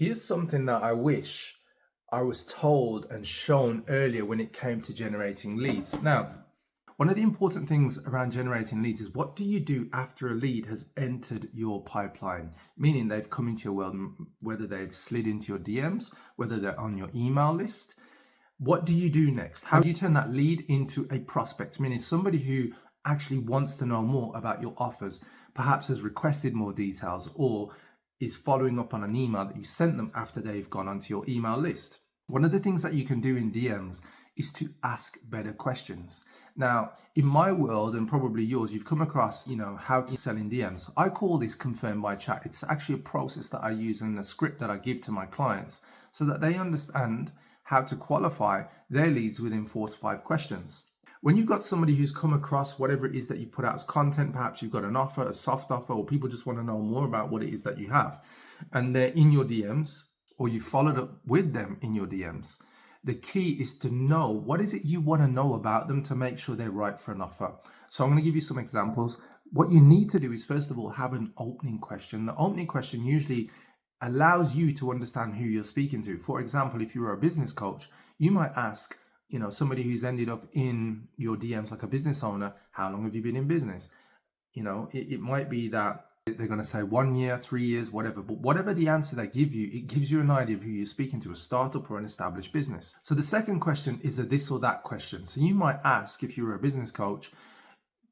Here's something that I wish I was told and shown earlier when it came to generating leads. Now, one of the important things around generating leads is what do you do after a lead has entered your pipeline, meaning they've come into your world, whether they've slid into your DMs, whether they're on your email list. What do you do next? How do you turn that lead into a prospect, meaning somebody who actually wants to know more about your offers, perhaps has requested more details or is following up on an email that you sent them after they've gone onto your email list? One of the things that you can do in DMs is to ask better questions. Now, in my world and probably yours, you've come across, how to sell in DMs. I call this confirm by chat. It's actually a process that I use and a script that I give to my clients so that they understand how to qualify their leads within 4 to 5 questions. When you've got somebody who's come across whatever it is that you put out as content, perhaps you've got an offer, a soft offer, or people just want to know more about what it is that you have, and they're in your DMs, or you followed up with them in your DMs, the key is to know what is it you want to know about them to make sure they're right for an offer. So I'm going to give you some examples. What you need to do is, first of all, have an opening question. The opening question usually allows you to understand who you're speaking to. For example, if you were a business coach, you might ask, somebody who's ended up in your DMs, like a business owner, how long have you been in business? It might be that they're going to say 1 year, 3 years, whatever. But whatever the answer they give you, it gives you an idea of who you're speaking to, a startup or an established business. So the second question is a this or that question. So you might ask, if you were a business coach,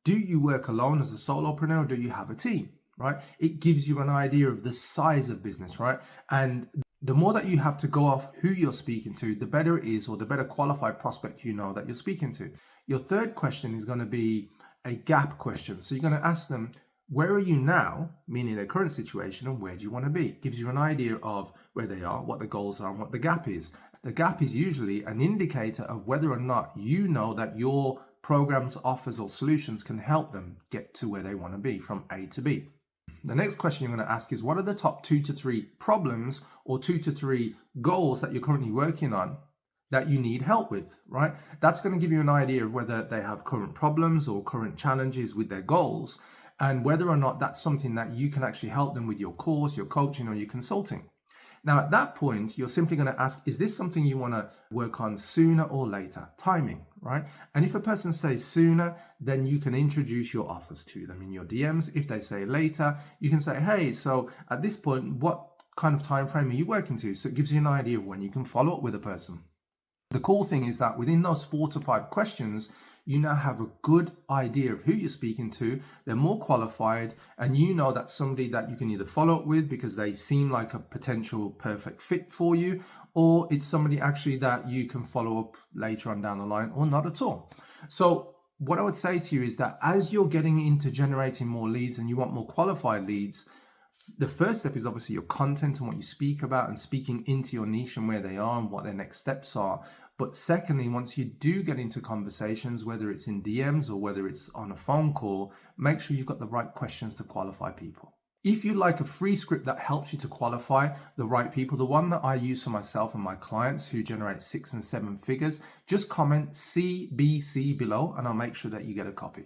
do you work alone as a solopreneur or do you have a team, right? It gives you an idea of the size of business, right? And the more that you have to go off who you're speaking to, the better it is, or the better qualified prospect you know that you're speaking to. Your third question is going to be a gap question. So you're going to ask them, where are you now, meaning their current situation, and where do you want to be? It gives you an idea of where they are, what the goals are, and what the gap is. The gap is usually an indicator of whether or not you know that your programs, offers, or solutions can help them get to where they want to be from A to B. The next question you're going to ask is, what are the top 2 to 3 problems or 2 to 3 goals that you're currently working on that you need help with, right? That's going to give you an idea of whether they have current problems or current challenges with their goals, and whether or not that's something that you can actually help them with your course, your coaching, or your consulting. Now, at that point, you're simply going to ask, is this something you want to work on sooner or later? Timing, right? And if a person says sooner, then you can introduce your offers to them in your DMs. If they say later, you can say, hey, so at this point, what kind of time frame are you working to? So it gives you an idea of when you can follow up with a person. The cool thing is that within those 4 to 5 questions, you now have a good idea of who you're speaking to. They're more qualified, and you know that's somebody that you can either follow up with because they seem like a potential perfect fit for you, or it's somebody actually that you can follow up later on down the line, or not at all. So what I would say to you is that as you're getting into generating more leads and you want more qualified leads, the first step is obviously your content and what you speak about and speaking into your niche and where they are and what their next steps are. But secondly, once you do get into conversations, whether it's in DMs or whether it's on a phone call, make sure you've got the right questions to qualify people. If you like a free script that helps you to qualify the right people, the one that I use for myself and my clients who generate 6 and 7 figures, just comment CBC below and I'll make sure that you get a copy.